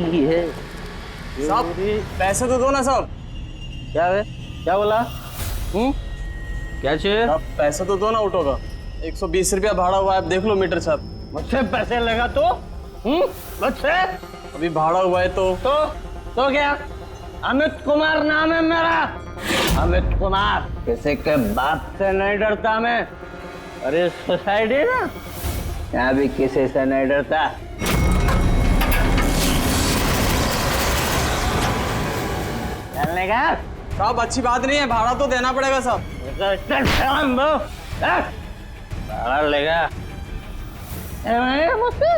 है। साहब पैसे तो दो ना साहब। क्या है? क्या बोला? क्या चाहिए? आप पैसे तो दो ना ऑटो का। 120 रुपया भाड़ा हुआ है, आप देख लो मीटर साहब। मुझसे पैसे लगा तो? मुझसे? अभी भाड़ा हुआ है तो क्या? अमित कुमार नाम है मेरा। अमित कुमार। किसी के बाप से नहीं डरता मैं। अरे सोसाइटी ना, यहाँ भी किसी से नहीं डरता। चलने का? साहब अच्छी बात नहीं है, भाड़ा तो देना पड़ेगा साहब। भाड़ा लेगा मुझसे?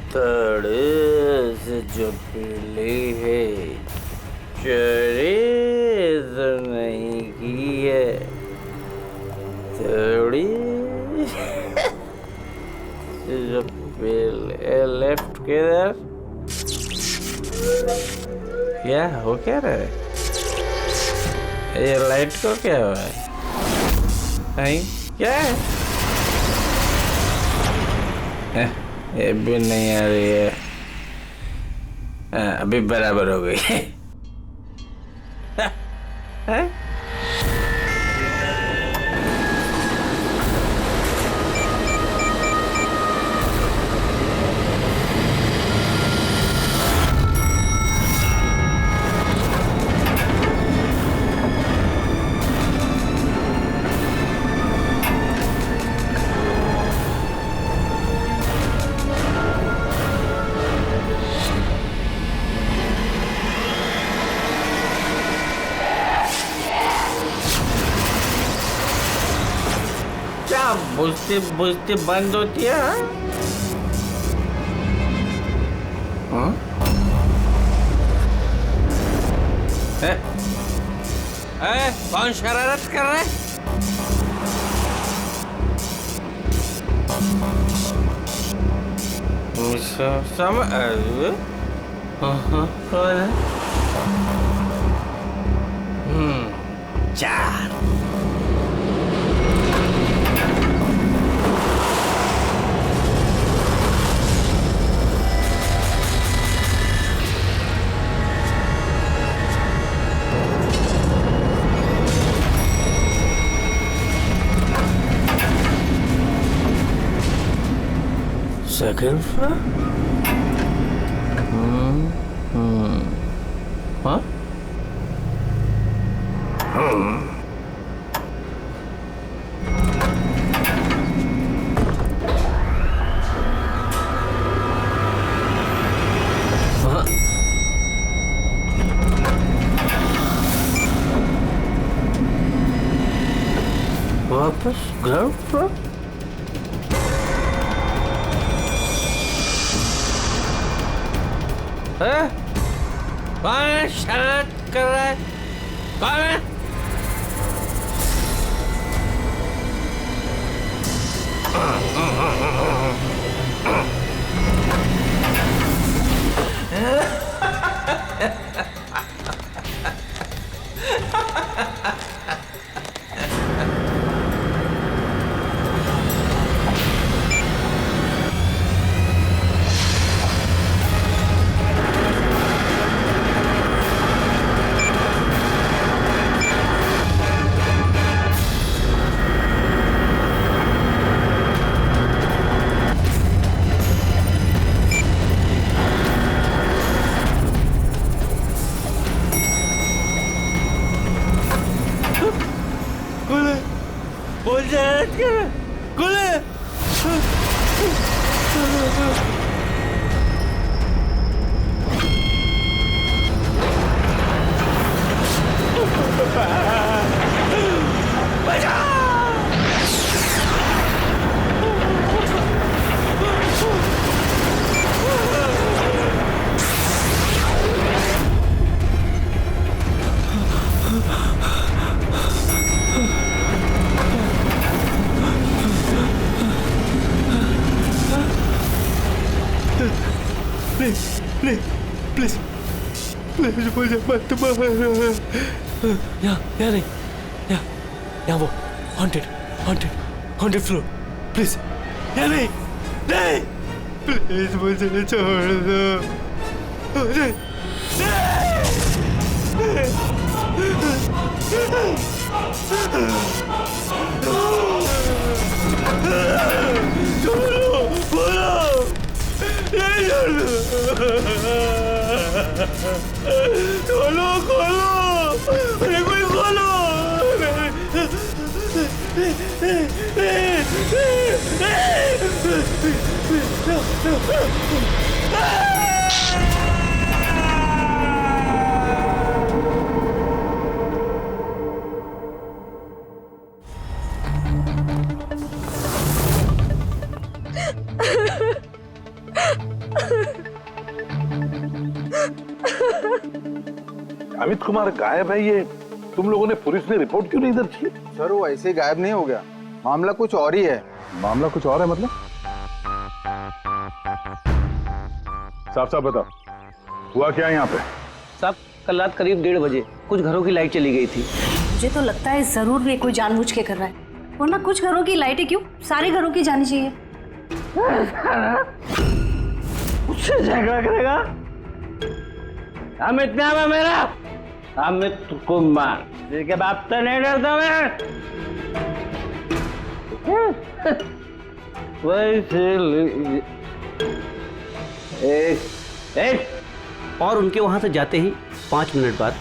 थोड़ी से जो पीली है, चोरी तो नहीं की है, थोड़ी जो पीली लेफ्ट किधर? क्या हो क्या रहा है? ये लाइट को क्या हुआ है? नहीं क्या है? ये भी नहीं आ रही है। अभी बराबर हो गई है? बुझती बुझती बंद होती है। हाँ? कौन शरारत कर रहा है? चार। Second floor? Huh? वापस ग्राउंड फ्लोर? कौन है शरारत कर रहा है? कौन है? मुझे मत मारो। यहाँ नहीं, यहाँ वो हॉन्टेड फ्लोर, प्लीज। यहाँ नहीं, प्लीज मुझे छोड़ दो। छोड़ो, बोलो, ये छोड़ दो। खोलो खोलो, अरे कोई खोलो। अमित कुमार गायब है, ये तुम लोगों ने पुलिस ने रिपोर्ट क्यों नहीं दर्ज की? सर वो ऐसे गायब नहीं हो गया, मामला कुछ और ही है। मामला कुछ और है मतलब? साफ साफ बताओ, हुआ क्या यहाँ पे? साहब कल रात करीब 1:30 बजे कुछ घरों की लाइट चली गई थी। मुझे तो लगता है जरूर ये कोई जानबूझ के कर रहा है, वरना कुछ घरों की लाइटें क्यों, सारे घरों की जानी चाहिए। उससे झगड़ा करेगा? अमित नाम है मेरा, अमित कुमार। जिसके बाप से नहीं डरता मैं। वैसे एक और उनके वहां से जाते ही 5 मिनट बाद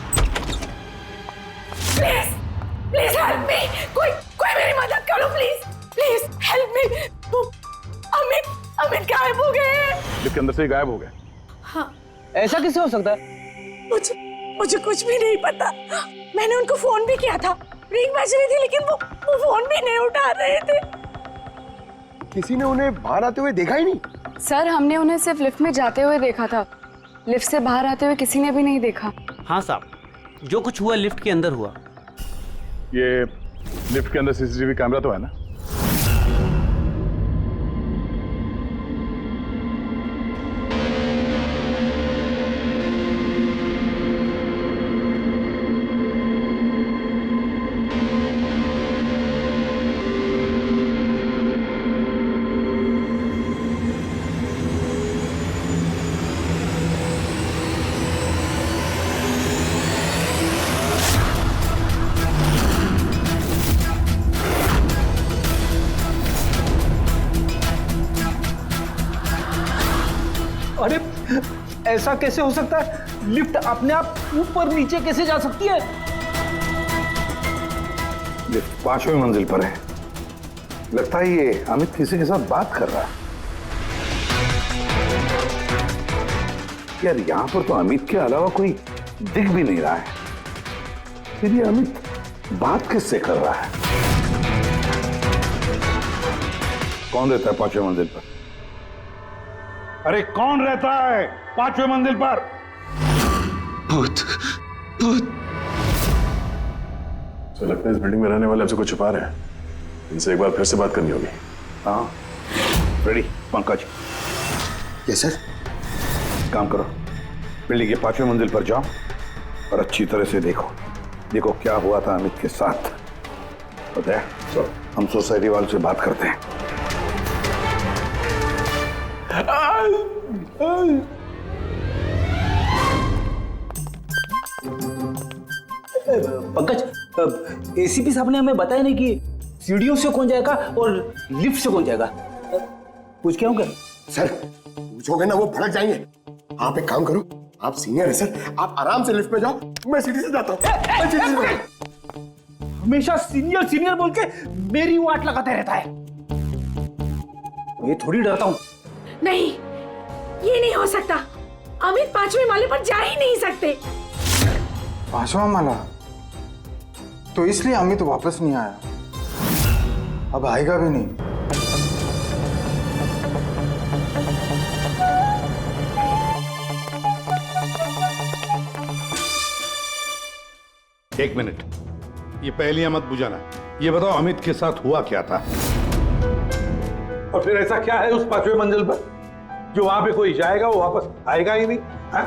प्लीज प्लीज हेल्प मी, कोई मेरी मदद करो please, please help me. Amit गायब हो गए। लिफ्ट के अंदर से ही गायब हो गए? हाँ। ऐसा कैसे हो सकता है? मुझे कुछ भी नहीं पता। मैंने उनको फोन भी किया था, रिंग बज रही थी, लेकिन वो फोन भी नहीं उठा रहे थे। किसी ने उन्हें बाहर आते हुए देखा ही नहीं? सर हमने उन्हें सिर्फ लिफ्ट में जाते हुए देखा था, लिफ्ट से बाहर आते हुए किसी ने भी नहीं देखा। हाँ साहब, जो कुछ हुआ लिफ्ट के अंदर हुआ। ये लिफ्ट के अंदर सीसीटीवी कैमरा तो है ना? अरे ऐसा कैसे हो सकता है? लिफ्ट अपने आप ऊपर नीचे कैसे जा सकती है? लिफ्ट 5वीं मंजिल पर है। लगता है ये अमित किसी के साथ बात कर रहा है। यार यहाँ पर तो अमित के अलावा कोई दिख भी नहीं रहा है। फिर ये अमित बात किससे कर रहा है? कौन रहता है 5वीं मंजिल पर? अरे कौन रहता है 5वीं मंजिल पर? भूत भूत। तो लगता है इस बिल्डिंग में रहने वाले हमसे कुछ छुपा रहे हैं। इनसे एक बार फिर से बात करनी होगी। हाँ रेडी पंकज। Yes sir. काम करो, बिल्डिंग के 5वीं मंजिल पर जाओ और अच्छी तरह से देखो क्या हुआ था अमित के साथ। पता है हम सोसाइटी वालों से बात करते हैं। पंकज, एसीपी साहब ने हमें बताया नहीं कि सीढ़ियों से कौन जाएगा और लिफ्ट से कौन जाएगा। पूछ के आऊंगा सर। पूछोगे ना वो भड़क जाएंगे। आप एक काम करो, आप सीनियर है सर, आप आराम से लिफ्ट में जाओ, मैं सीढ़ी से जाता हूँ। हमेशा सीनियर सीनियर बोल के मेरी वाट लगाते रहता है। ये थोड़ी डरता हूँ। नहीं, ये नहीं हो सकता। अमित 5वें माले पर जा ही नहीं सकते। 5वां माला? तो इसलिए अमित वापस नहीं आया, अब आएगा भी नहीं। एक मिनट, ये पहेलियां मत बुझाना। ये बताओ अमित के साथ हुआ क्या था? और फिर ऐसा क्या है उस 5वीं मंजिल पर जो वहां पे कोई जाएगा वो वापस आएगा ही नहीं? हाँ?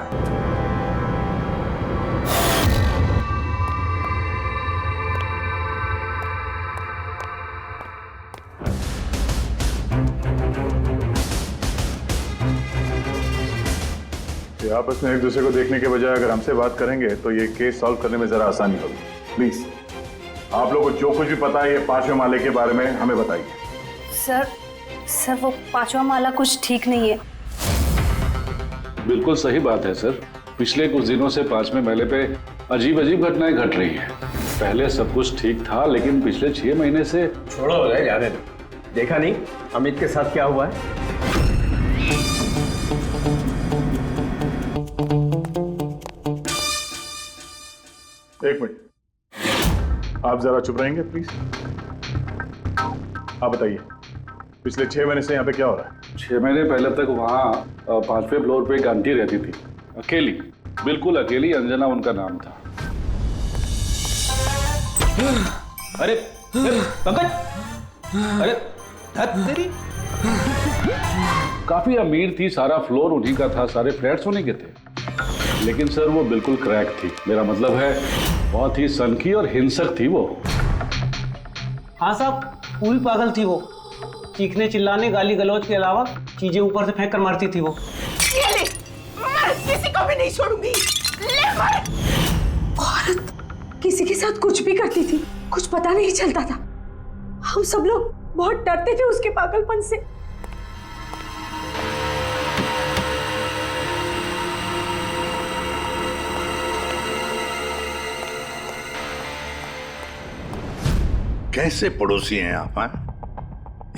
ये आपस में एक दूसरे को देखने के बजाय अगर हमसे बात करेंगे तो ये केस सॉल्व करने में जरा आसानी होगी। प्लीज आप लोगों को जो कुछ भी पता है ये 5वें माले के बारे में हमें बताइए। सर वो 5वां माला कुछ ठीक नहीं है। बिल्कुल सही बात है सर। पिछले कुछ दिनों से 5वें माले पे अजीब अजीब घटनाएं घट रही हैं। पहले सब कुछ ठीक था, लेकिन पिछले 6 महीने से छोड़ो हो जाए, जाने दो। देखा नहीं अमित के साथ क्या हुआ है? एक मिनट, आप जरा चुप रहेंगे प्लीज। आप बताइए पिछले 6 महीने से यहाँ पे क्या हो रहा है? 6 महीने पहले तक वहाँ 5वें फ्लोर पे एक आंटी रहती थी, अकेली, बिल्कुल अकेली। अंजना उनका नाम था। अरे पंकज, अरे तेरी काफी अमीर थी, सारा फ्लोर उन्हीं का था, सारे फ्लैट्स उन्हीं के थे। लेकिन सर वो बिल्कुल क्रैक थी। मेरा मतलब है बहुत ही सनकी और हिंसक थी वो। हाँ साहब, पूरी पागल थी वो। चीखने चिल्लाने गाली गलौज के अलावा चीजें ऊपर से फेंक कर मारती थी वो। ये ले, मैं किसी को भी नहीं छोड़ूंगी। ले मार। औरत किसी के साथ कुछ भी करती थी, कुछ पता नहीं चलता था। हम सब लोग बहुत डरते थे उसके पागलपन से। कैसे पड़ोसी हैं आप?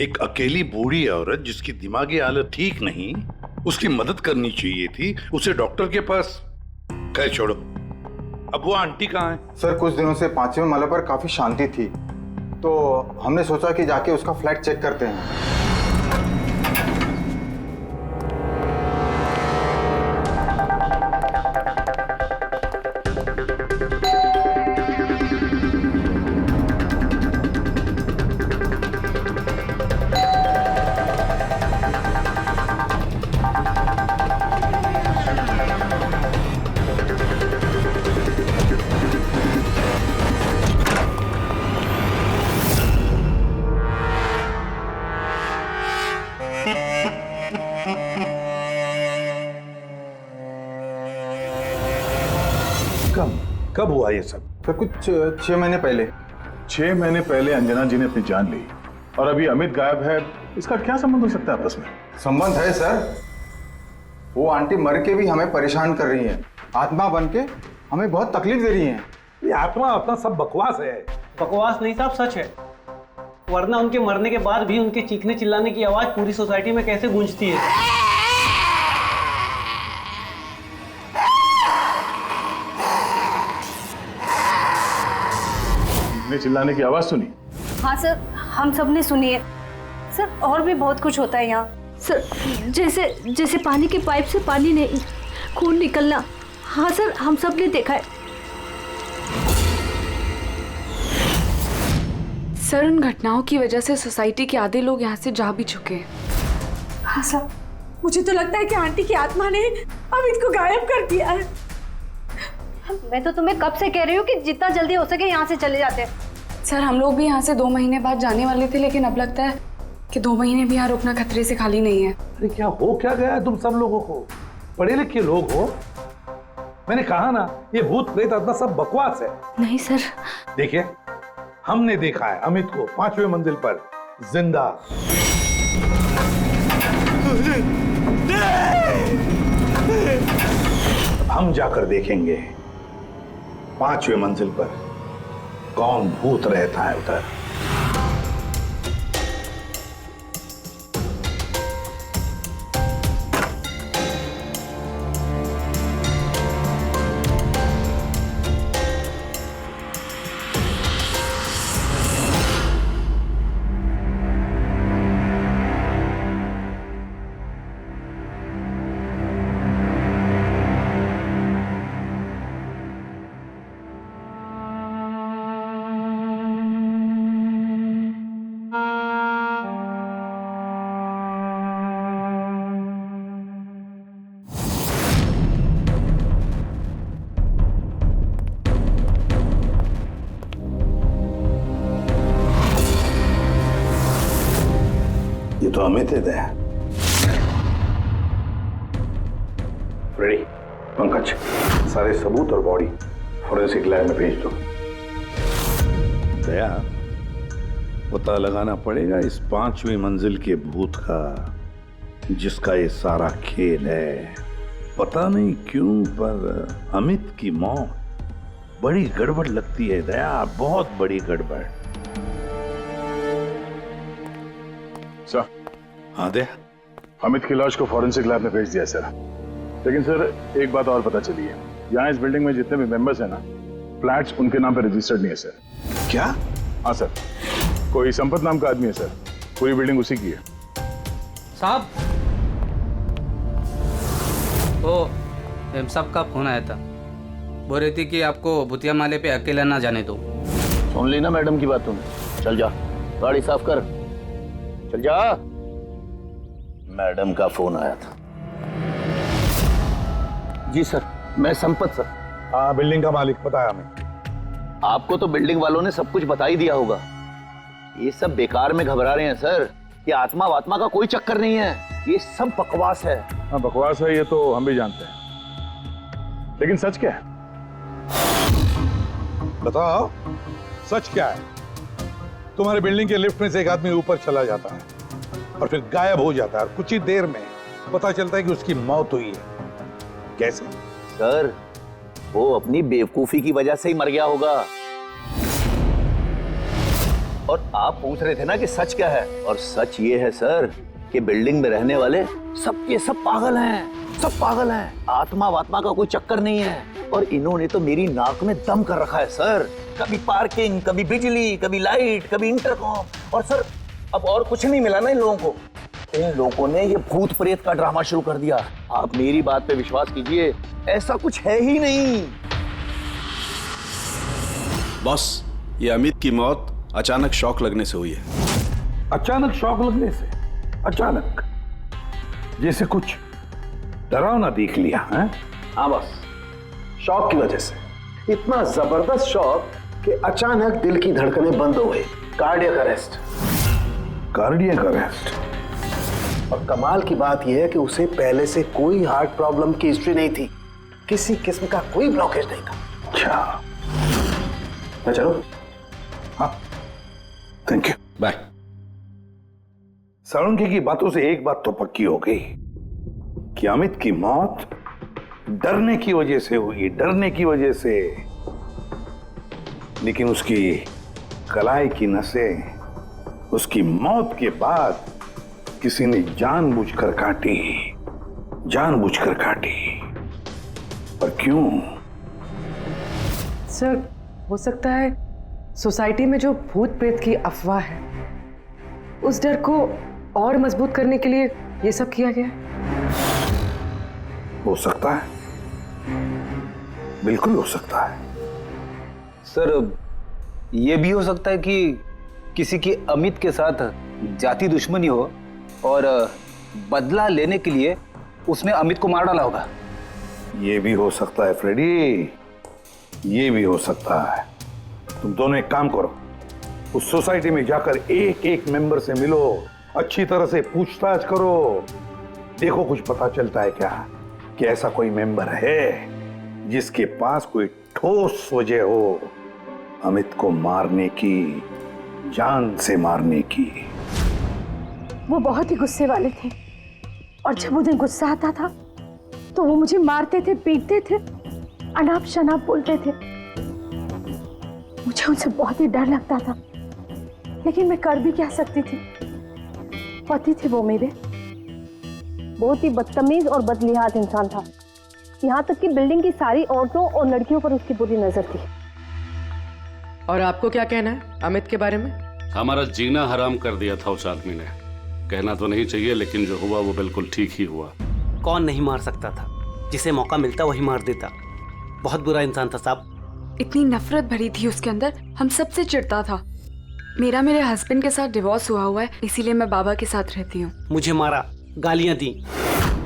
एक अकेली बूढ़ी औरत जिसकी दिमागी हालत ठीक नहीं, उसकी मदद करनी चाहिए थी, उसे डॉक्टर के पास। खैर छोड़ो, अब वो आंटी कहाँ है? सर कुछ दिनों से 5वें माले पर काफी शांति थी, तो हमने सोचा कि जाके उसका फ्लैट चेक करते हैं। कब हुआ ये सब? फिर कुछ 6 महीने पहले। 6 महीने पहले अंजना जी ने अपनी जान ली और अभी अमित गायब है। इसका क्या संबंध हो सकता है आपस में? संबंध है सर। वो आंटी मर के भी हमें परेशान कर रही है, आत्मा बन के हमें बहुत तकलीफ दे रही है। ये आत्मा अपना सब बकवास है। बकवास नहीं साहब, सच है। वरना उनके मरने के बाद भी उनके चीखने चिल्लाने की आवाज पूरी सोसाइटी में कैसे गूंजती है। चिल्लाने की आवाज सुनी? हाँ सर, हम सब ने सुनी है। सर और भी बहुत कुछ होता है यहाँ। सर जैसे पानी के पाइप से पानी नहीं, खून निकलना। हाँ सर, हम सब ने देखा है। सर उन घटनाओं की वजह से सोसाइटी के आधे लोग यहाँ से जा भी चुके हैं। हाँ सर, मुझे तो लगता है कि आंटी की आत्मा ने अमित को गायब कर दिया है। मैं तो तुम्हें कब से कह रही हूँ कि जितना जल्दी हो सके यहाँ से चले जाते हैं। सर हम लोग भी यहाँ से 2 महीने बाद जाने वाले थे, लेकिन अब लगता है कि 2 महीने भी यहाँ रुकना खतरे से खाली नहीं है। अरे क्या हो क्या गया है तुम सब लोगों को? पढ़े लिखे लोग हो। मैंने कहा ना, ये भूत प्रेत आत्मा सब बकवास है। नहीं सर। देखिए, हमने देखा है अमित को 5वें मंजिल पर जिंदा। अब हम जाकर देखेंगे 5वें मंजिल पर कौन भूत रहता है उधर। ये तो अमित है। रेडी। पंकज, सारे सबूत और बॉडी फोरेंसिक लैब में भेज दो। दया, पता लगाना पड़ेगा इस 5वीं मंजिल के भूत का, जिसका ये सारा खेल है। पता नहीं क्यों पर अमित की मौत बड़ी गड़बड़ लगती है दया, बहुत बड़ी गड़बड़। सर। हाँ दया। अमित की लाश को फॉरेंसिक लैब में भेज दिया सर। लेकिन सर एक बात और पता चली है, यहाँ इस बिल्डिंग में जितने भी मेंबर्स हैं ना, फ्लैट्स उनके नाम पे रजिस्टर्ड नहीं है सर। क्या? हाँ सर, कोई संपत नाम का आदमी है सर, पूरी बिल्डिंग उसी की है। साहब, ओ एम साहब का फोन आया था, बोल रही थी कि आपको भूतिया माले पे अकेला ना जाने दो। सुन ली ना मैडम की बात तुमने? चल जा, गाड़ी साफ कर, चल जा। मैडम का फोन आया था। जी सर, मैं संपत सर। हाँ, बिल्डिंग का मालिक बताया हमें। आपको तो बिल्डिंग वालों ने सब कुछ बता ही दिया होगा। ये सब बेकार में घबरा रहे हैं सर। ये आत्मा वात्मा का कोई चक्कर नहीं है, ये सब बकवास है। हाँ बकवास है, ये तो हम भी जानते हैं, लेकिन सच क्या है? बताओ सच क्या है? तुम्हारे बिल्डिंग के लिफ्ट में से एक आदमी ऊपर चला जाता है और फिर गायब हो जाता है, और कुछ ही देर में पता चलता है कि उसकी मौत हुई है। कैसे? सर, वो अपनी बेवकूफी की वजह से ही मर गया होगा। और आप पूछ रहे थे ना कि सच क्या है, और सच ये है सर कि बिल्डिंग में रहने वाले सब के सब पागल हैं, सब पागल हैं। आत्मा वात्मा का कोई चक्कर नहीं है। और इन्होंने तो मेरी नाक में दम कर रखा है सर। कभी पार्किंग, कभी बिजली, कभी लाइट, कभी इंटरकॉम। और सर अब और कुछ नहीं मिला ना इन लोगों को। इन लोगों ने ये भूत प्रेत का ड्रामा शुरू कर दिया। आप मेरी बात पे विश्वास कीजिए, ऐसा कुछ है ही नहीं। बॉस, ये अमित की मौत अचानक शॉक लगने से हुई है। अचानक शॉक लगने से? अचानक? जैसे कुछ डरावना देख लिया है? हाँ बस, शॉक की वजह से। इतना जबरदस्त शॉक कि अचानक दिल की धड़कनें बंद हो गई। Cardiac arrest. Cardiac arrest? और कमाल की बात यह है कि उसे पहले से कोई हार्ट प्रॉब्लम की हिस्ट्री नहीं थी, किसी किस्म का कोई ब्लॉकेज नहीं था। अच्छा, मैं चलूं? हाँ, थैंक यू, बाय। साळुंखे की बातों से एक बात तो पक्की हो गई कि अमित की मौत डरने की वजह से हुई, डरने की वजह से। लेकिन उसकी कलाई की नसें उसकी मौत के बाद किसी ने जानबूझकर काटी, जानबूझकर काटी। पर क्यों? सर, हो सकता है सोसाइटी में जो भूत प्रेत की अफवाह है, उस डर को और मजबूत करने के लिए ये सब किया गया है। हो सकता है, बिल्कुल हो सकता है। सर, ये भी हो सकता है कि किसी की अमित के साथ जाति दुश्मनी हो और बदला लेने के लिए उसने अमित को मार डाला होगा। ये भी हो सकता है फ्रेडी, ये भी हो सकता है। तुम दोनों एक काम करो, उस सोसाइटी में जाकर एक एक मेंबर से मिलो, अच्छी तरह से पूछताछ करो, देखो कुछ पता चलता है क्या कि ऐसा कोई मेंबर है जिसके पास कोई ठोस वजह हो अमित को मारने की, जान से मारने की। वो बहुत ही गुस्से वाले थे, और जब उन्हें गुस्सा आता था तो वो मुझे मारते थे, पीटते थे, अनाप शनाप बोलते थे। मुझे उनसे बहुत ही डर लगता था, लेकिन मैं कर भी क्या सकती थी। पति थे वो मेरे। बहुत ही बदतमीज और बदलिहाज इंसान था। यहाँ तक कि बिल्डिंग की सारी औरतों और लड़कियों पर उसकी बुरी नजर थी। और आपको क्या कहना है अमित के बारे में? हमारा जीना हराम कर दिया था उस आदमी ने। कहना तो नहीं चाहिए, लेकिन जो हुआ वो बिल्कुल ठीक ही हुआ। कौन नहीं मार सकता था? जिसे मौका मिलता वही मार देता। बहुत बुरा इंसान था साहब। इतनी नफरत भरी थी उसके अंदर, हम सबसे चिढ़ता था। मेरे हस्बैंड के साथ डिवोर्स हुआ है, इसीलिए मैं बाबा के साथ रहती हूँ। मुझे मारा, गालियां दी,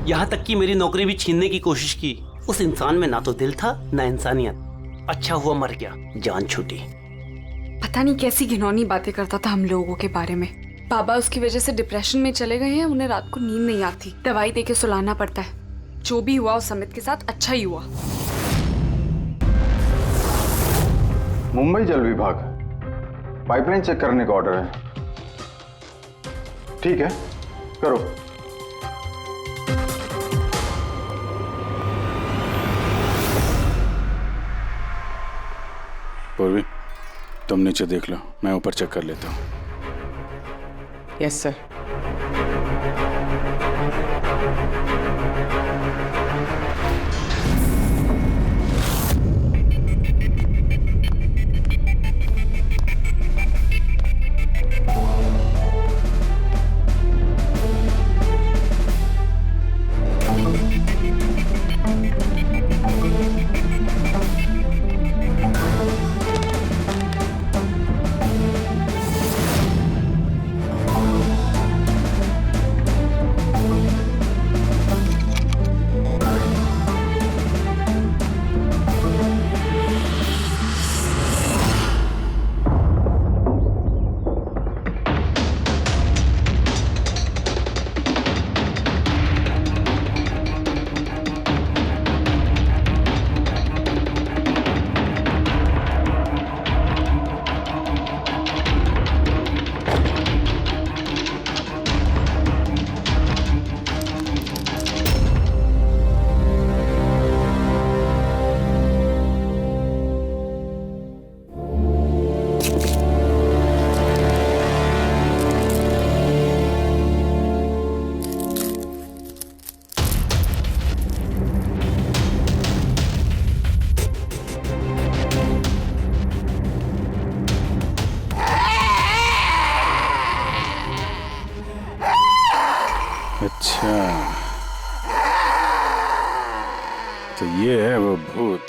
यहाँ तक कि मेरी नौकरी भी छीनने की कोशिश की। उस इंसान में ना तो दिल था ना इंसानियत। अच्छा हुआ मर गया, जान छूटी। पता नहीं कैसी घिनौनी बातें करता था हम लोगों के बारे में। बाबा उसकी वजह से डिप्रेशन में चले गए हैं, उन्हें रात को नींद नहीं आती, दवाई देके सुलाना पड़ता है। जो भी हुआ उस अमित के साथ अच्छा ही हुआ। मुंबई जल विभाग, पाइपलाइन चेक करने का ऑर्डर है। ठीक है, करो। पूर्वी, तुम नीचे देख लो, मैं ऊपर चेक कर लेता हूँ। Yes sir. अच्छा, तो ये है वो भूत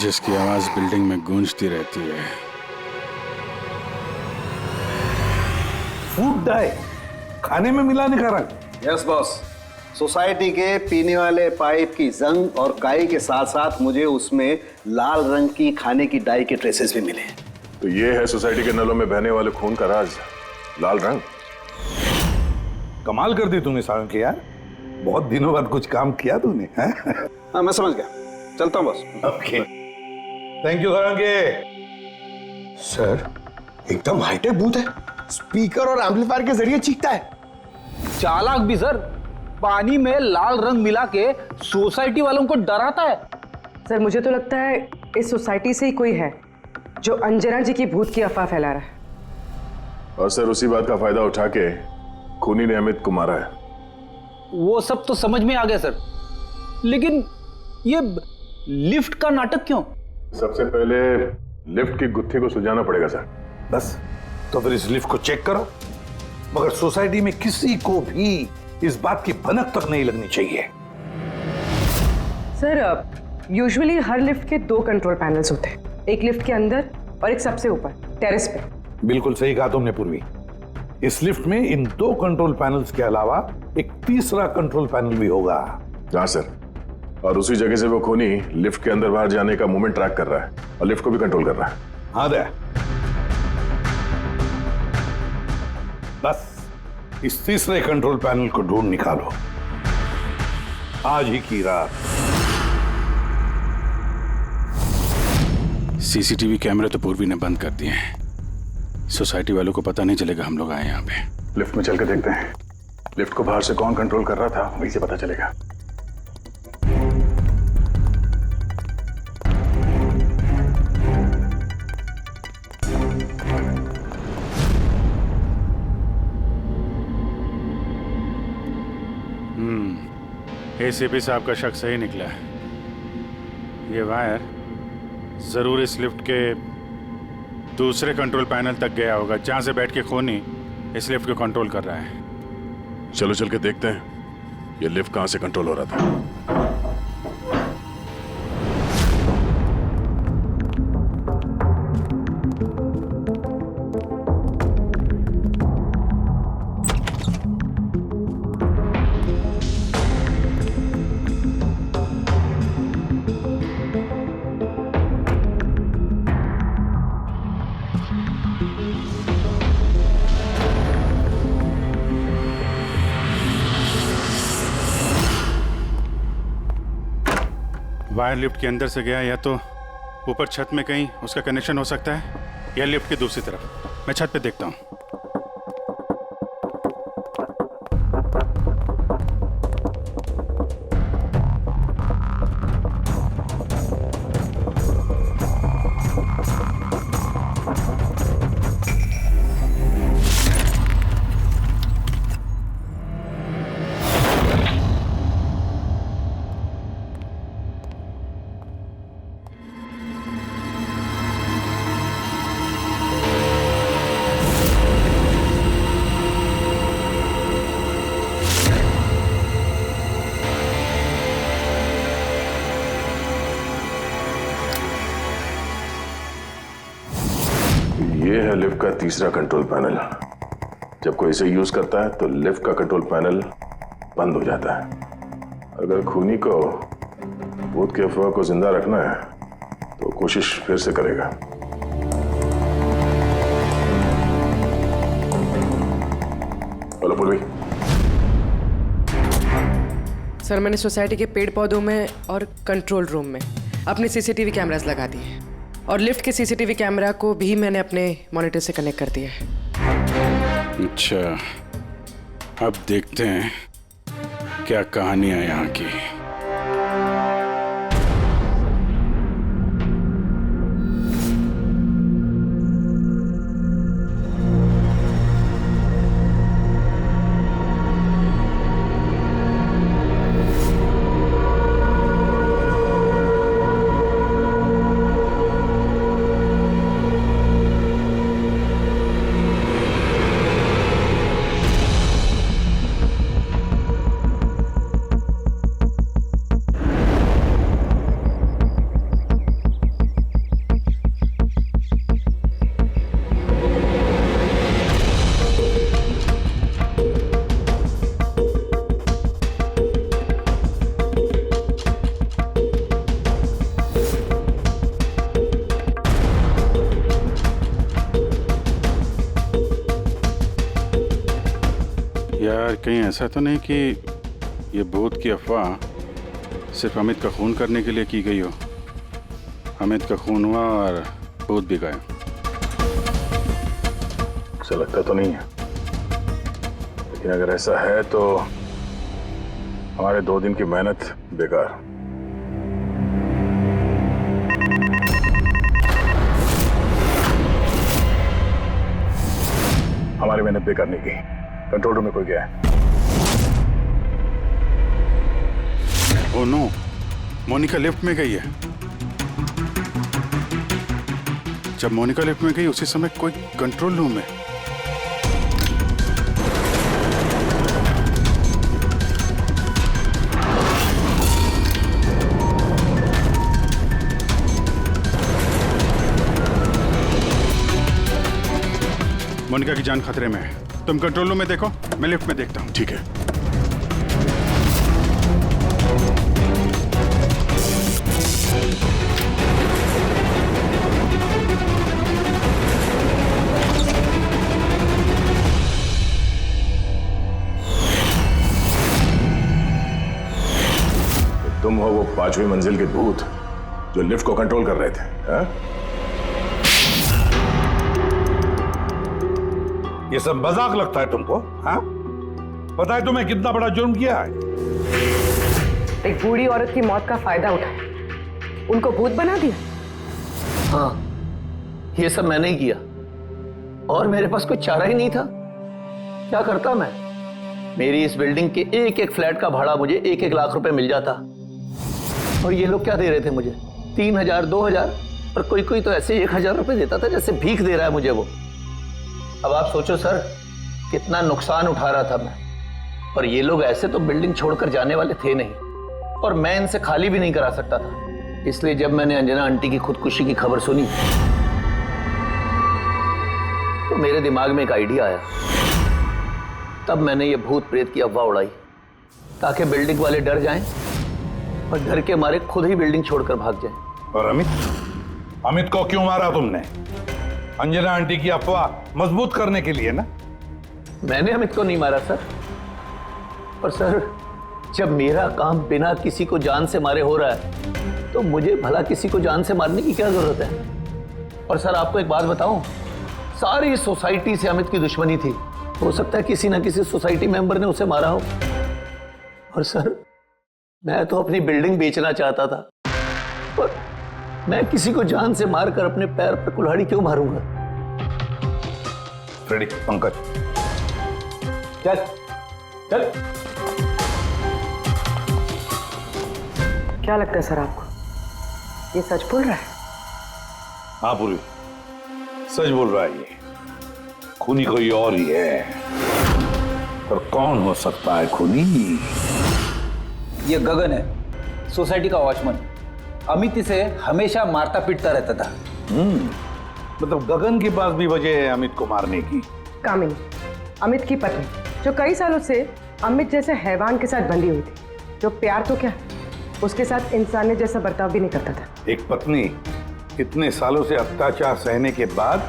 जिसकी आवाज बिल्डिंग में गूंजती रहती है। फूड डाई, खाने में मिलाने का रंग। यस बॉस, सोसाइटी के पीने वाले पाइप की जंग और काई के साथ साथ मुझे उसमें लाल रंग की खाने की डाई के ट्रेसेस भी मिले। तो ये है सोसाइटी के नलों में बहने वाले खून का राज, लाल रंग। कमाल कर दी तूने सारंग के यार, बहुत दिनों बाद कुछ काम किया तूने। हाँ मैं समझ गया, चलता हूँ बस। ओके, थैंक यू सारंगे। सर एकदम हाईटेक बूथ है, स्पीकर और एम्पलीफायर के जरिए चीखता है। चालाक भी सर, पानी में लाल रंग मिला के सोसाइटी वालों को डराता है। सर मुझे तो लगता है इस सोसाइटी से ही कोई है जो अंजना जी की भूत की अफवाह फैला रहा है। और सर उसी बात का फायदा उठा के खूनी ने अमित को मारा है। वो सब तो समझ में आ गया सर, लेकिन ये लिफ्ट का नाटक क्यों? सबसे पहले लिफ्ट की गुत्थी को सुलझाना पड़ेगा सर। बस, तो फिर इस लिफ्ट को चेक करो, मगर सोसाइटी में किसी को भी इस बात की भनक तक नहीं लगनी चाहिए। सर यूजुअली हर लिफ्ट के 2 कंट्रोल पैनल्स होते हैं, एक लिफ्ट के अंदर और एक सबसे ऊपर टेरेस पे। बिल्कुल सही कहा तुमने पूर्वी। इस लिफ्ट में इन 2 कंट्रोल पैनल्स के अलावा एक तीसरा कंट्रोल पैनल भी होगा। हाँ सर, और उसी जगह से वो खूनी लिफ्ट के अंदर बाहर जाने का मूवमेंट ट्रैक कर रहा है और लिफ्ट को भी कंट्रोल कर रहा है। हाँ दे, बस इस तीसरे कंट्रोल पैनल को ढूंढ निकालो आज ही की रात। सीसीटीवी कैमरे तो पूर्वी ने बंद कर दिए हैं, सोसाइटी वालों को पता नहीं चलेगा हम लोग आए यहाँ पे। लिफ्ट में चल के देखते हैं, लिफ्ट को बाहर से कौन कंट्रोल कर रहा था वहीं से पता चलेगा। एसीपी साहब का शक सही निकला है। ये वायर जरूर इस लिफ्ट के दूसरे कंट्रोल पैनल तक गया होगा, जहां से बैठ के खूनी इस लिफ्ट को कंट्रोल कर रहा है। चलो चल के देखते हैं ये लिफ्ट कहां से कंट्रोल हो रहा था। वायर लिफ्ट के अंदर से गया या तो ऊपर छत में कहीं उसका कनेक्शन हो सकता है, या लिफ्ट की दूसरी तरफ। मैं छत पे देखता हूँ। ये है लिफ्ट का तीसरा कंट्रोल पैनल। जब कोई इसे यूज करता है तो लिफ्ट का कंट्रोल पैनल बंद हो जाता है। अगर खूनी को भूत के अफवाह को जिंदा रखना है तो कोशिश फिर से करेगा। हेलो पूर्वी। सर मैंने सोसाइटी के पेड़ पौधों में और कंट्रोल रूम में अपने सीसीटीवी कैमरास लगा दिए और लिफ्ट के सीसीटीवी कैमरा को भी मैंने अपने मॉनिटर से कनेक्ट कर दिया है। अच्छा, अब देखते हैं क्या कहानी है यहाँ की। यार कहीं ऐसा तो नहीं कि ये भूत की अफवाह सिर्फ अमित का खून करने के लिए की गई हो। अमित का खून हुआ और भूत भी गए। ऐसा लगता तो नहीं है, लेकिन अगर ऐसा है तो हमारे 2 दिन की मेहनत बेकार। हमारी मेहनत बेकार नहीं की। कंट्रोल रूम में कोई गया है? ओह नो, मोनिका लिफ्ट में गई है। जब मोनिका लिफ्ट में गई उसी समय कोई कंट्रोल रूम में। मोनिका की जान खतरे में है। तुम कंट्रोल रूम में देखो, मैं लिफ्ट में देखता हूँ। ठीक है। तुम हो वो 5वीं मंजिल के भूत जो लिफ्ट को कंट्रोल कर रहे थे, हा? ये सब मजाक लगता है तुमको? हाँ? पता है तुम्हें कितना बड़ा जुर्म किया है? एक बूढ़ी औरत की मौत का फायदा उठाया, उनको भूत बना दिया। हाँ, ये सब मैंने ही किया और मेरे पास कोई चारा ही नहीं था। क्या करता मैं? मेरी इस बिल्डिंग के एक एक फ्लैट का भाड़ा मुझे 1-1 लाख रुपए मिल जाता और ये लोग क्या दे रहे थे मुझे? 3,000, 2,000 और कोई कोई तो ऐसे 1,000 रुपए देता था जैसे भीख दे रहा है मुझे वो। अब आप सोचो सर, कितना नुकसान उठा रहा था मैं। और ये लोग ऐसे तो बिल्डिंग छोड़कर जाने वाले थे नहीं और मैं इनसे खाली भी नहीं करा सकता था। इसलिए जब मैंने अंजना आंटी की खुदकुशी की खबर सुनी तो मेरे दिमाग में एक आइडिया आया। तब मैंने ये भूत प्रेत की अफवाह उड़ाई ताकि बिल्डिंग वाले डर जाएं और डर के मारे खुद ही बिल्डिंग छोड़कर भाग जाएं। और अमित को क्यों मारा तुमने? अंजना आंटी की अफवाह मजबूत करने के लिए ना? मैंने अमित को नहीं मारा सर। पर सर, जब मेरा काम बिना किसी को जान से मारे हो रहा है तो मुझे भला किसी को जान से मारने की क्या जरूरत है? और सर आपको एक बात बताऊं, सारी सोसाइटी से अमित की दुश्मनी थी। हो सकता है किसी ना किसी सोसाइटी मेंबर ने उसे मारा हो। और सर मैं तो अपनी बिल्डिंग बेचना चाहता था, पर मैं किसी को जान से मारकर अपने पैर पर कुल्हाड़ी क्यों मारूंगा? फ्रेडी, पंकज, चल चल। क्या लगता है सर आपको, ये सच बोल रहा है? हाँ पूर्वी, सच बोल रहा है। ये खूनी कोई और ही है, पर कौन हो सकता है खूनी? ये गगन है, सोसाइटी का वॉचमैन। अमित इसे हमेशा मारता पीटता रहता था। मतलब गगन के पास भी वजह है अमित को मारने की। कामिनी, अमित की पत्नी, जो कई सालों से अमित जैसे हैवान के साथ बंधी हुई थी, जो प्यार तो क्या उसके साथ इंसानियत जैसा बर्ताव भी नहीं करता था। एक पत्नी इतने सालों से अत्याचार सहने के बाद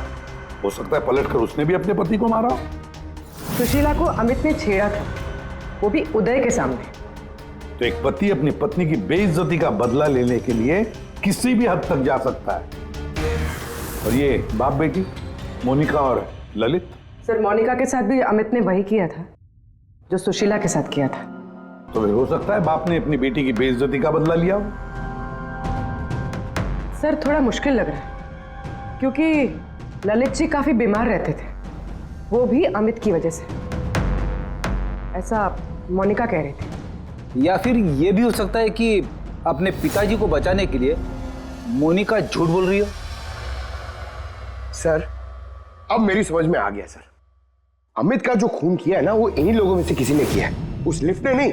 हो सकता है पलटकर उसने भी अपने पति को मारा। सुशीला को अमित ने छेड़ा था, वो भी उदय के सामने। तो एक पति अपनी पत्नी की बेइज्जती का बदला लेने के लिए किसी भी हद तक जा सकता है। और ये बाप बेटी मोनिका और ललित। सर मोनिका के साथ भी अमित ने वही किया था जो सुशीला के साथ किया था। तो फिर हो सकता है बाप ने अपनी बेटी की बेइज्जती का बदला लिया हो। सर थोड़ा मुश्किल लग रहा है, क्योंकि ललित जी काफी बीमार रहते थे, वो भी अमित की वजह से, ऐसा मोनिका कह रही थी। या फिर ये भी हो सकता है कि अपने पिताजी को बचाने के लिए मोनिका झूठ बोल रही हो। सर अब मेरी समझ में आ गया सर, अमित का जो खून किया है ना वो इन्हीं लोगों में से किसी ने किया है, उस लिफ्ट ने नहीं।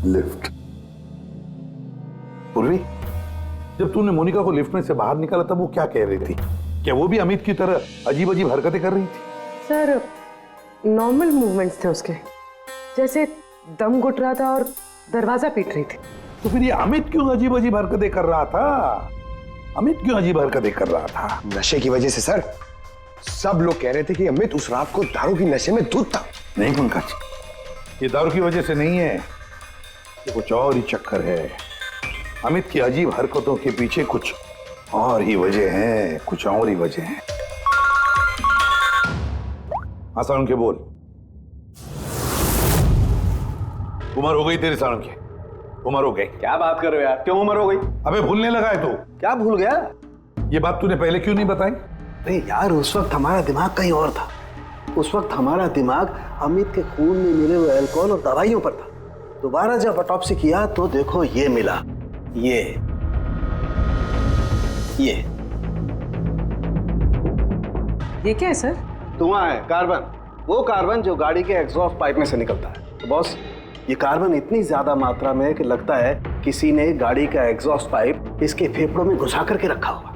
लिफ्ट? पूर्वी, जब तूने मोनिका को लिफ्ट में से बाहर निकाला तब वो क्या कह रही थी? क्या वो भी अमित की तरह अजीब अजीब हरकतें कर रही थी? सर नॉर्मल मूवमेंट्स थे उसके, जैसे दम घुट रहा था और दरवाजा पीट रही थी। तो फिर ये अमित क्यों अजीब अजीब हरकतें कर रहा था? अमित क्यों अजीब हरकतें कर रहा था? नशे की वजह से सर। सब लोग कह रहे थे कि अमित उस रात को दारू की नशे में धुत था। नहीं पंकज, ये दारू की वजह से नहीं है, ये कुछ और ही चक्कर है। अमित की अजीब हरकतों के पीछे कुछ और ही वजह है, कुछ और ही वजह है। हाँ सारुण के बोल। उम्र हो गई तेरी सारुण की, उम्र हो गई। क्या बात कर रहे हो यार, क्यों उम्र हो गई? अबे भूलने लगा है तू। क्या भूल गया? ये बात तूने पहले क्यों नहीं बताई? अरे यार उस वक्त हमारा दिमाग कहीं और था। उस वक्त हमारा दिमाग अमित के खून में मिले हुए अल्कोहल और दवाइयों पर था। दोबारा जब ऑटोप्सी किया तो देखो ये मिला, ये क्या है सर? धुआं है, कार्बन। वो कार्बन जो गाड़ी के एग्जॉस्ट पाइप में से निकलता है। तो बॉस ये कार्बन इतनी ज्यादा मात्रा में कि लगता है किसी ने गाड़ी का एग्जॉस्ट पाइप इसके फेफड़ों में घुसा करके रखा हुआ।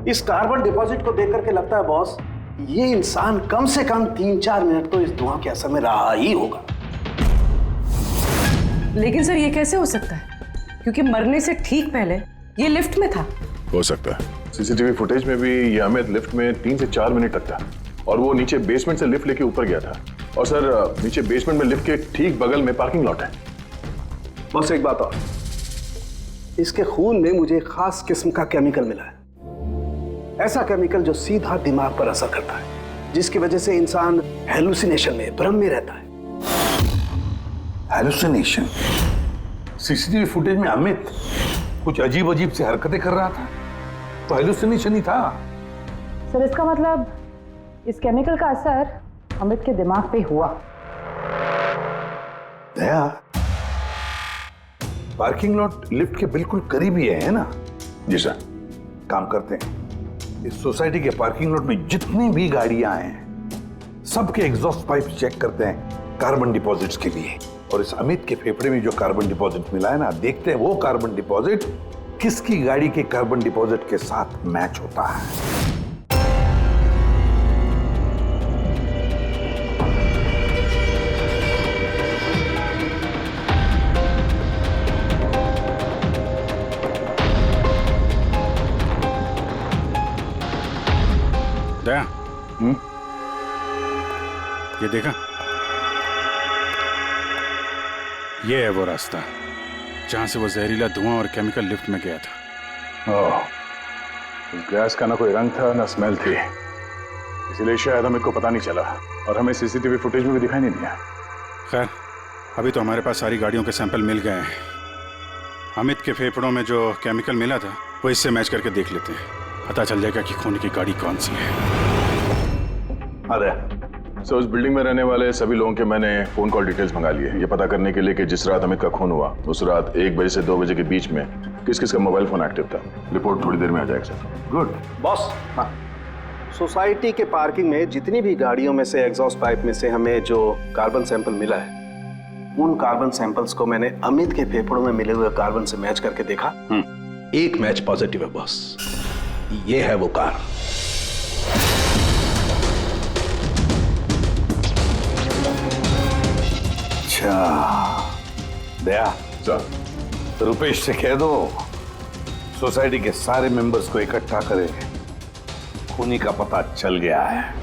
इस कार्बन डिपॉजिट को देख करके लगता है बॉस ये इंसान कम से कम 3-4 मिनट तो इस धुआं के असर में रहा ही होगा। लेकिन सर ये कैसे हो सकता है, क्योंकि मरने से ठीक पहले ये लिफ्ट में था। हो सकता है। सीसीटीवी फुटेज में भी ये अमित लिफ्ट में 3 से 4 मिनट तक था और वो नीचे बेसमेंट से लिफ्ट लेके ऊपर गया था। और सर नीचे बेसमेंट में लिफ्ट के ठीक बगल में पार्किंग लॉट है। बस एक बात और, इसके खून में मुझे एक खास किस्म का केमिकल मिला है। ऐसा केमिकल जो सीधा दिमाग पर असर करता है, जिसकी वजह से इंसान हेलुसिनेशन में, भ्रम में रहता है। हेलुसिनेशन? सीसीटीवी फुटेज में अमित कुछ अजीब अजीब सी हरकतें कर रहा था, तो हेलुसिनेशन ही था। सर इसका मतलब इस केमिकल का असर अमित के दिमाग पे हुआ। दया, पार्किंग लॉट लिफ्ट के बिल्कुल करीब ही है ना? जी सर। काम करते हैं, इस सोसाइटी के पार्किंग लॉट में जितनी भी गाड़ियां हैं सबके एग्जॉस्ट पाइप चेक करते हैं कार्बन डिपॉजिट्स के लिए। और इस अमित के फेफड़े में जो कार्बन डिपॉजिट मिला है ना, देखते हैं वो कार्बन डिपॉजिट किसकी गाड़ी के कार्बन डिपॉजिट के साथ मैच होता है। दया, ये देखा, ये है वो रास्ता जहां से वो जहरीला धुआं और केमिकल लिफ्ट में गया था। ओह, उस गैस का ना कोई रंग था ना स्मेल थी, इसीलिए शायद हमें को पता नहीं चला और हमें सीसीटीवी फुटेज में भी दिखाई नहीं दिया। खैर, अभी तो हमारे पास सारी गाड़ियों के सैंपल मिल गए हैं। अमित के फेफड़ों में जो केमिकल मिला था वो इससे मैच करके देख लेते हैं, पता चल जाएगा कि खून की गाड़ी कौन सी है। अरे सो उस बिल्डिंग में रहने वाले सभी लोगों के मैंने फोन कॉल डिटेल्स मंगा लिए, ये पता करने के लिए कि जिस रात अमित का खून हुआ उस रात 1 बजे से 2 बजे के बीच में किस किस का मोबाइल फोन एक्टिव था। रिपोर्ट थोड़ी देर में आ जाएगा सर। Good boss. हाँ, सोसाइटी के पार्किंग में जितनी भी गाड़ियों में से एग्जॉस्ट पाइप में से हमें जो कार्बन सैंपल मिला है, उन कार्बन सैंपल्स को मैंने अमित के फेफड़ों में मिले हुए कार्बन से मैच करके देखा। एक मैच पॉजिटिव है बॉस, ये है वो कार। अच्छा दया सर, रुपेश से कह दो सोसाइटी के सारे मेंबर्स को इकट्ठा करें, खूनी का पता चल गया है।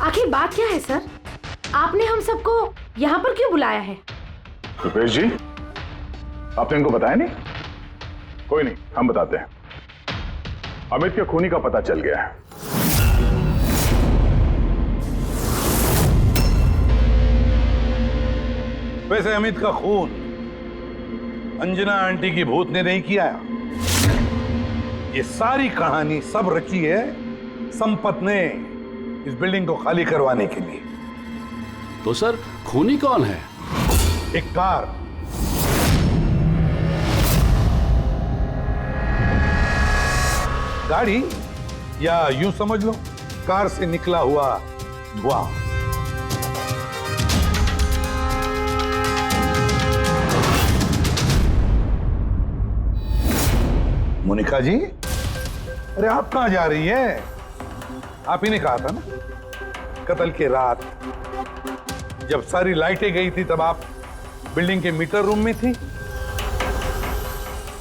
आखिर बात क्या है सर? आपने हम सबको यहाँ पर क्यों बुलाया है? रुपेश जी, आपने इनको बताया नहीं? कोई नहीं, हम बताते हैं। अमित के खूनी का पता चल गया है। वैसे अमित का खून अंजना आंटी की भूत ने नहीं किया। ये सारी कहानी सब रची है संपत ने इस बिल्डिंग को खाली करवाने के लिए। तो सर खूनी कौन है? एक कार, गाड़ी, या यूं समझ लो कार से निकला हुआ धुआं। मोनिका जी, अरे आप कहां जा रही है? आप ही ने कहा था ना कत्ल के रात जब सारी लाइटें गई थी तब आप बिल्डिंग के मीटर रूम में थी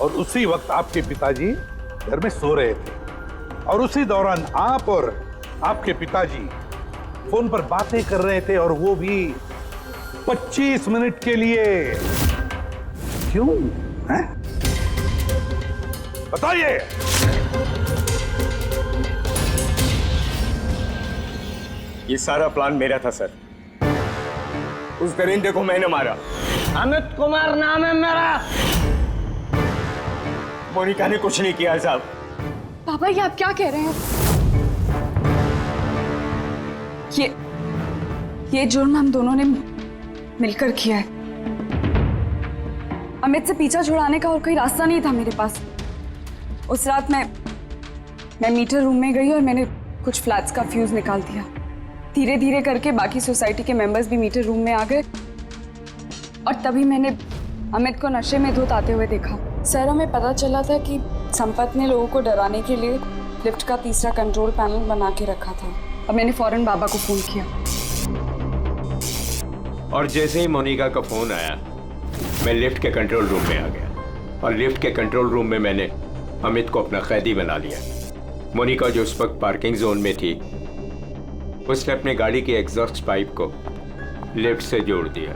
और उसी वक्त आपके पिताजी घर में सो रहे थे और उसी दौरान आप और आपके पिताजी फोन पर बातें कर रहे थे और वो भी 25 मिनट के लिए। क्यों हैं? बताइए। ये सारा प्लान मेरा था सर। उस दरिंदे को मैंने मारा। अमित कुमार नाम है मेरा। मोनिका ने कुछ नहीं किया साहब। पापा ये आप क्या कह रहे हैं? ये जुर्म हम दोनों ने मिलकर किया है। अमित से पीछा छुड़ाने का और कोई रास्ता नहीं था मेरे पास। उस रात मैं मीटर रूम में गई और मैंने कुछ फ्लैट्स का फ्यूज निकाल दिया। धीरे धीरे करके बाकी सोसाइटी के मेंबर्स भी मीटर रूम में आ गए और तभी मैंने अमित को नशे में धुत आते हुए देखा। सर हमें पता चला था कि संपत ने लोगों को डराने के लिए लिफ्ट का तीसरा कंट्रोल पैनल बना के रखा था और मैंने फौरन बाबा को फोन किया। और जैसे ही मोनिका का फोन आया मैं लिफ्ट के कंट्रोल रूम में आ गया और लिफ्ट के कंट्रोल रूम में मैंने अमित को अपना कैदी बना लिया। मोनिका जो उस वक्त पार्किंग जोन में थी उसने अपने गाड़ी के एग्जॉस्ट पाइप को लिफ्ट से जोड़ दिया।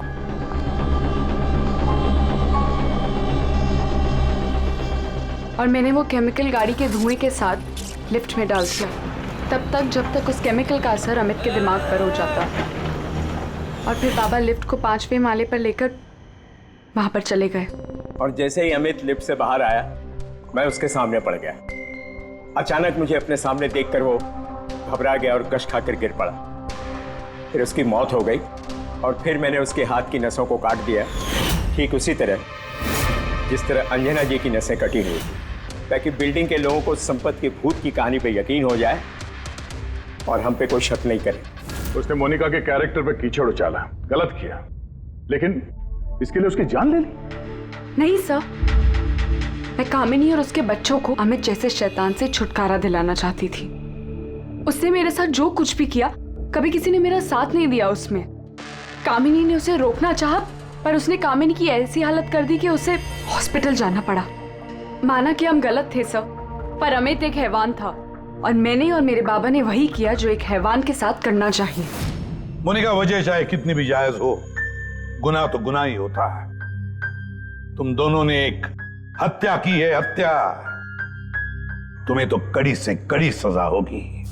और मैंने वो केमिकल गाड़ी के धुएं के साथ लिफ्ट में डाल दिया तब तक जब तक उस केमिकल का असर अमित के दिमाग पर हो जाता। और फिर बाबा लिफ्ट को 5वें माले पर लेकर वहां पर चले गए। और जैसे ही अमित लिफ्ट से बाहर आया मैं उसके सामने पड़ गया। अचानक मुझे अपने सामने देखकर वो घबरा गया और कश खाकर गिर पड़ा। फिर उसकी मौत हो गई और फिर मैंने उसके हाथ की नसों को काट दिया, ठीक उसी तरह जिस तरह अंजना जी की नसें कटी हुई, ताकि बिल्डिंग के लोगों को संपत के भूत की कहानी पे यकीन हो जाए और हम पे कोई शक नहीं करे। उसने मोनिका के कैरेक्टर पे कीचड़ उछाला, गलत किया, लेकिन इसके लिए उसकी जान ले ली। नहीं सर, मैं कामिनी और उसके बच्चों को अमित जैसे शैतान से छुटकारा दिलाना चाहती थी। उसने मेरे साथ जो कुछ भी किया कभी किसी ने मेरा साथ नहीं दिया उसमें। कामिनी ने उसे रोकना चाहा, पर उसने कामिनी की ऐसी हालत कर दी कि उसे हॉस्पिटल जाना पड़ा। माना कि हम गलत थे सर, पर अमित एक हैवान था और मैंने और मेरे बाबा ने वही किया जो एक हैवान के साथ करना चाहिए। मोनिका, वजह चाहे कितनी भी जायज हो, गुनाह तो गुनाह ही होता है। तुम दोनों ने एक हत्या की है, हत्या। तुम्हें तो कड़ी से कड़ी सजा होगी।